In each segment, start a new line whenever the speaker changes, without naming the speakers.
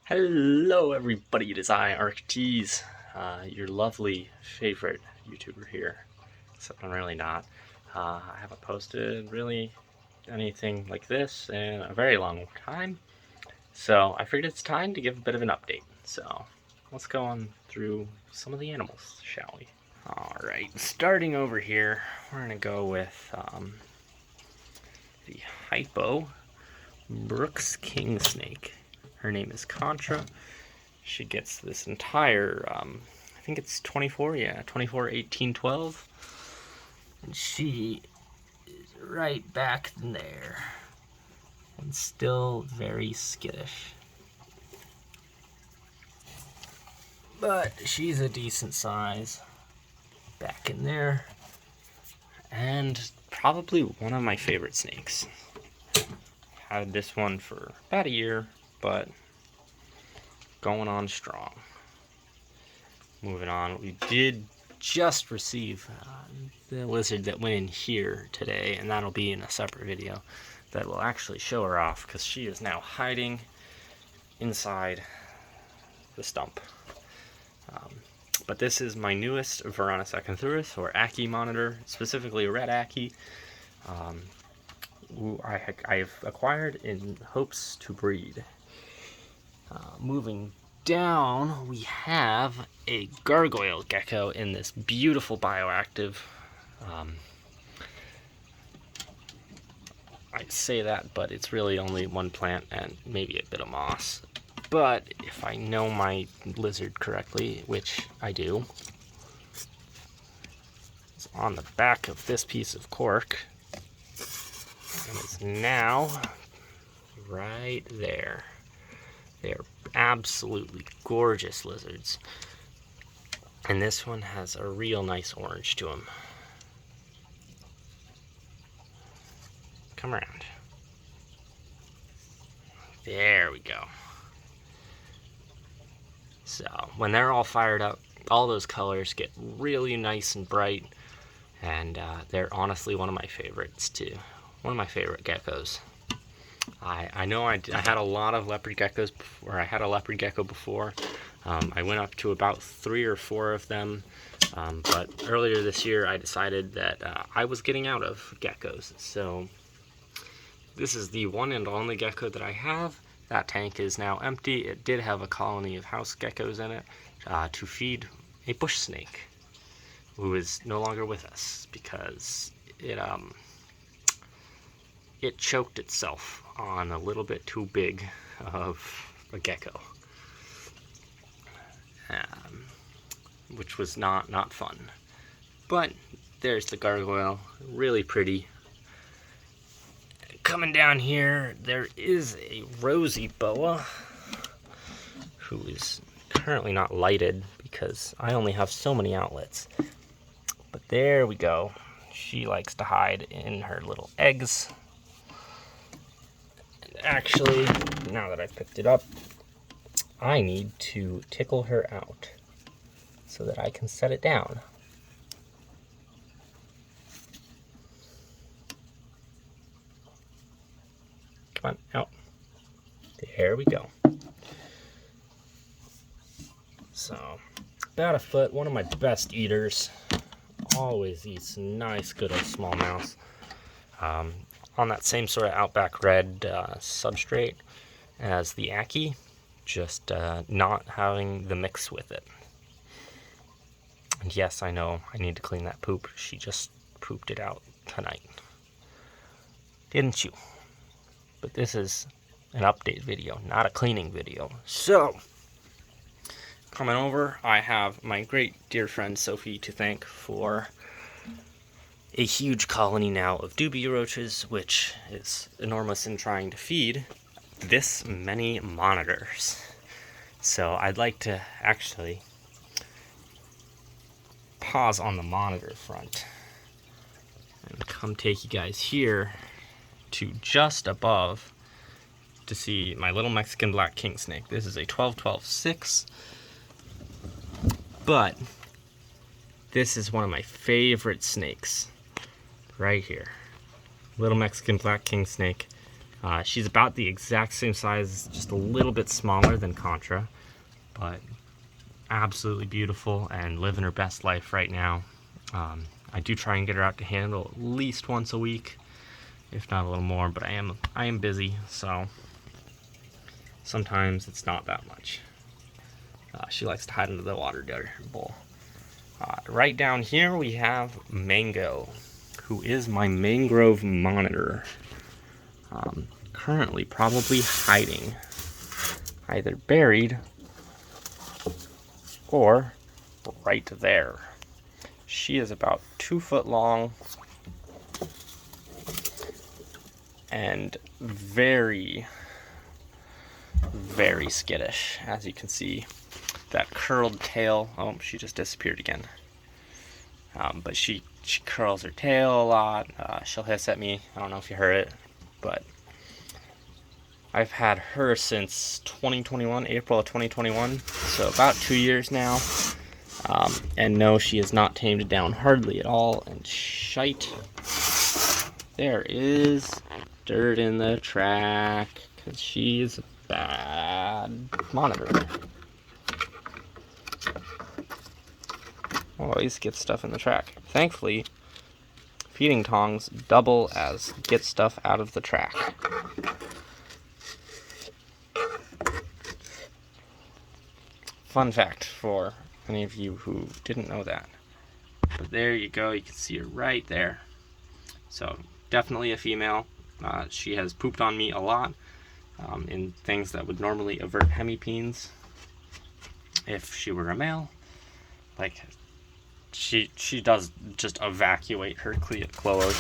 Hello everybody, it is I, ArcTease, your lovely favorite YouTuber here, except I'm really not. I haven't posted really anything like this in a very long time, so I figured it's time to give a bit of an update. So let's go on through some of the animals, shall we? Alright, starting over here, we're going to go with the Hypo Brooks King Snake. Her name is Contra. She gets this entire, I think it's 24, yeah, 24, 18, 12. And she is right back there. And still very skittish. But she's a decent size. Back in there. And probably one of my favorite snakes. Had this one for about a year, but going on strong. Moving on, we did just receive the lizard that went in here today, and that'll be in a separate video that will actually show her off because she is now hiding inside the stump. But this is my newest Varanus acanthourus, or Ackie monitor, specifically a red Ackie, who I've acquired in hopes to breed. Moving down, we have a gargoyle gecko in this beautiful bioactive. I say that, but it's really only one plant and maybe a bit of moss. But if I know my lizard correctly, which I do, it's on the back of this piece of cork, and it's now right there. They're absolutely gorgeous lizards. And this one has a real nice orange to him. Come around. There we go. So, when they're all fired up, all those colors get really nice and bright. And they're honestly one of my favorites too. One of my favorite geckos. I know I had a lot of leopard geckos, or I had a leopard gecko before. I went up to about 3 or 4 of them, but earlier this year I decided that I was getting out of geckos. So this is the one and only gecko that I have. That tank is now empty. It did have a colony of house geckos in it to feed a bush snake, who is no longer with us because it choked itself on a little bit too big of a gecko, which was not fun. But there's the gargoyle, really pretty. Coming down here, there is a rosy boa who is currently not lighted because I only have so many outlets. But there we go. She likes to hide in her little eggs. Actually, now that I've picked it up, I need to tickle her out so that I can set it down. Come on, out. There we go. So, about a foot, one of my best eaters. Always eats nice, good old smallmouth. On that same sort of Outback Red substrate as the Ackie, just not having the mix with it. And yes, I know I need to clean that poop. She just pooped it out tonight. Didn't you? But this is an update video, not a cleaning video. So, coming over, I have my great dear friend Sophie to thank for a huge colony now of dubia roaches, which is enormous in trying to feed this many monitors. So I'd like to actually pause on the monitor front and come take you guys here to just above to see my little Mexican black king snake. This is a 12-12-6, but this is one of my favorite snakes right here. Little Mexican black king snake. She's about the exact same size, just a little bit smaller than Contra, but absolutely beautiful and living her best life right now. I do try and get her out to handle at least once a week, if not a little more, but I am busy, so sometimes it's not that much. She likes to hide under the water bowl. Right down here we have Mango, who is my mangrove monitor. Currently probably hiding, either buried or right there. She is about 2 foot long and very, very skittish. As you can see, that curled tail. Oh, she just disappeared again. But she curls her tail a lot. She'll hiss at me. I don't know if you heard it, but I've had her since 2021, April of 2021, so about 2 years now. And no, she is not tamed down hardly at all. And shite, there is dirt in the track because she is a bad monitor. Always gets stuff in the track. Thankfully, feeding tongs double as get stuff out of the track. Fun fact for any of you who didn't know that. But there you go, you can see her right there. So definitely a female. She has pooped on me a lot in things that would normally avert hemipenes if she were a male. Like, she does just evacuate her cloaca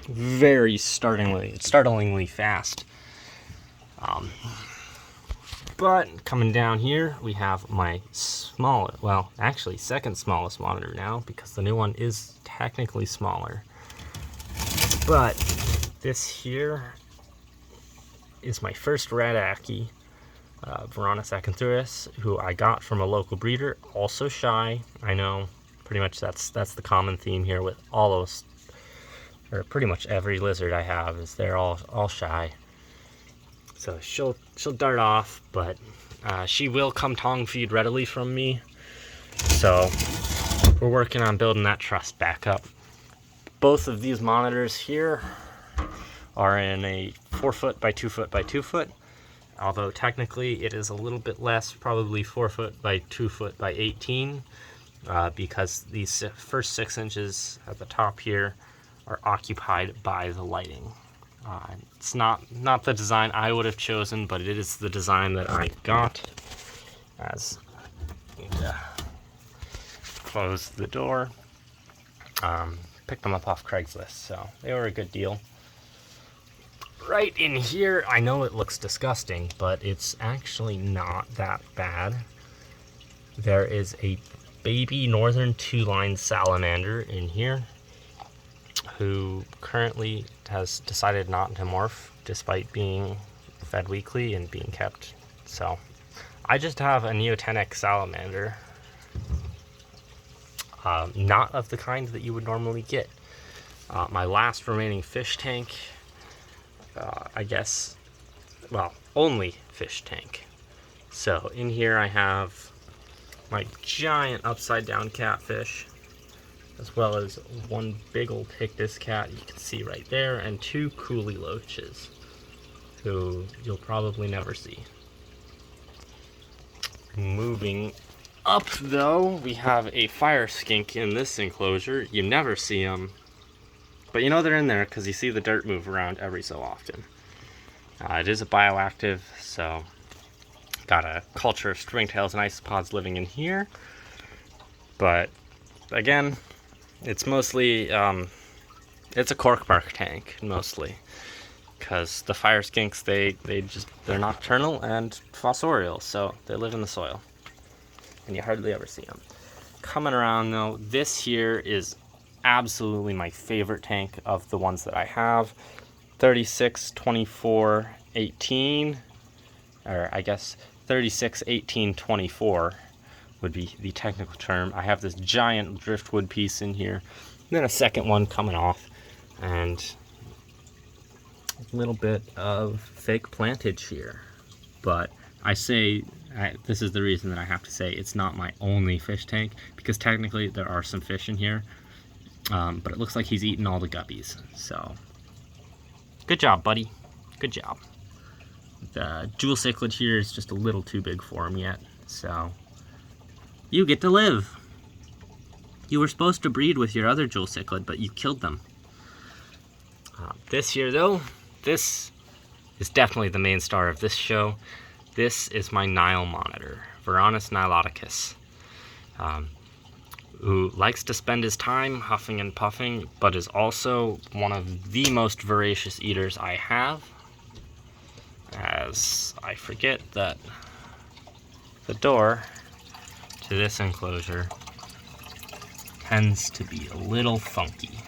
very startlingly fast. But coming down here, we have my smallest, well, actually second smallest monitor now, because the new one is technically smaller. But this here is my first red Ackie, Varanus acanthoris, who I got from a local breeder, also shy. I know, pretty much that's the common theme here with all those, or pretty much every lizard I have, is they're all shy. So she'll dart off, but she will come tongue feed readily from me. So we're working on building that trust back up. Both of these monitors here are in a 4 foot by 2 foot by 2 foot. Although technically it is a little bit less, probably 4 foot by 2 foot by 18, because these first 6 inches at the top here are occupied by the lighting. It's not the design I would have chosen, but it is the design that I got. As close the door. Picked them up off Craigslist, so they were a good deal. Right in here, I know it looks disgusting, but it's actually not that bad. There is a baby northern two-line salamander in here who currently has decided not to morph despite being fed weekly and being kept. So I just have a neotenic salamander, not of the kind that you would normally get. My last remaining fish tank, I guess, well, only fish tank. So in here I have my giant upside down catfish, as well as one big old Pictus cat you can see right there, and 2 coolie loaches, who you'll probably never see. Moving up though, we have a fire skink in this enclosure. You never see them, but you know they're in there because you see the dirt move around every so often. It is a bioactive, so got a culture of stringtails and isopods living in here. But again, it's mostly, it's a cork bark tank, mostly. Because the fire skinks, they're nocturnal and fossorial, so they live in the soil. And you hardly ever see them. Coming around though, this here is absolutely my favorite tank of the ones that I have. 36, 24, 18, or I guess 36, 18, 24 would be the technical term. I have this giant driftwood piece in here, and then a second one coming off, and a little bit of fake plantage here. But this is the reason that I have to say it's not my only fish tank, because technically there are some fish in here, but it looks like he's eaten all the guppies. So good job, buddy. Good job. The jewel cichlid here is just a little too big for him yet, so you get to live. You were supposed to breed with your other jewel cichlid, but you killed them. This here, though, this is definitely the main star of this show. This is my Nile monitor, Varanus niloticus, who likes to spend his time huffing and puffing, but is also one of the most voracious eaters I have, as I forget that the door to this enclosure tends to be a little funky.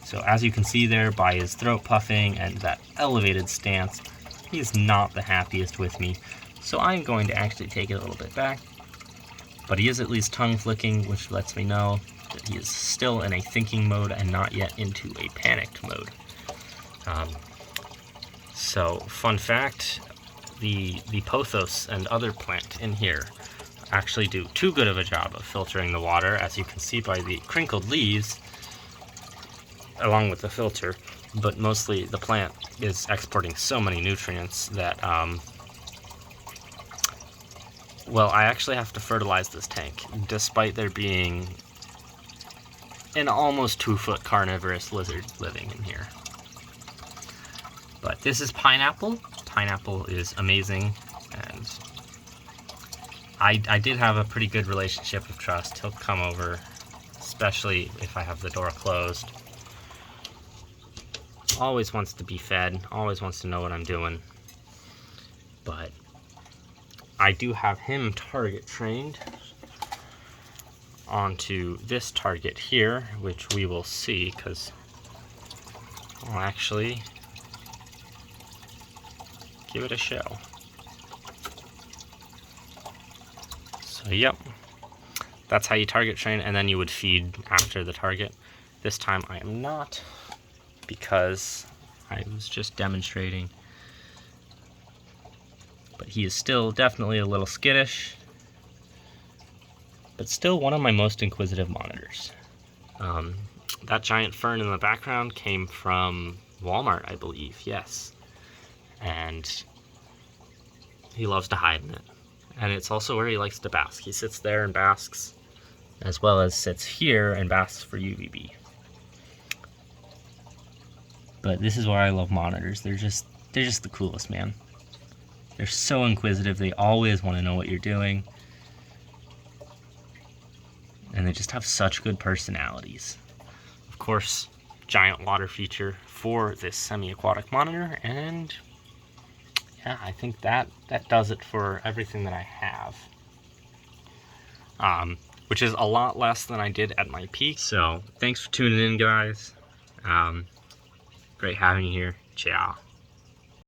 So as you can see there by his throat puffing and that elevated stance, he is not the happiest with me. So I'm going to actually take it a little bit back. But he is at least tongue flicking, which lets me know that he is still in a thinking mode and not yet into a panicked mode. So fun fact, the pothos and other plant in here actually do too good of a job of filtering the water, as you can see by the crinkled leaves along with the filter, but mostly the plant is exporting so many nutrients that well, I actually have to fertilize this tank despite there being an almost 2-foot carnivorous lizard living in here. But this is Pineapple. Pineapple is amazing, and I did have a pretty good relationship of trust. He'll come over, especially if I have the door closed. Always wants to be fed, always wants to know what I'm doing. But I do have him target trained onto this target here, which we will see, because I'll actually give it a show. So yep, that's how you target train, and then you would feed after the target. This time I am not, because I was just demonstrating. But he is still definitely a little skittish, but still one of my most inquisitive monitors. That giant fern in the background came from Walmart, I believe, yes. And he loves to hide in it. And it's also where he likes to bask. He sits there and basks, as well as sits here and basks for UVB. But this is where I love monitors. They're just the coolest, man. They're so inquisitive. They always want to know what you're doing. And they just have such good personalities. Of course, giant water feature for this semi-aquatic monitor. And yeah, I think that does it for everything that I have. Which is a lot less than I did at my peak. So thanks for tuning in, guys. Great having you here. Ciao.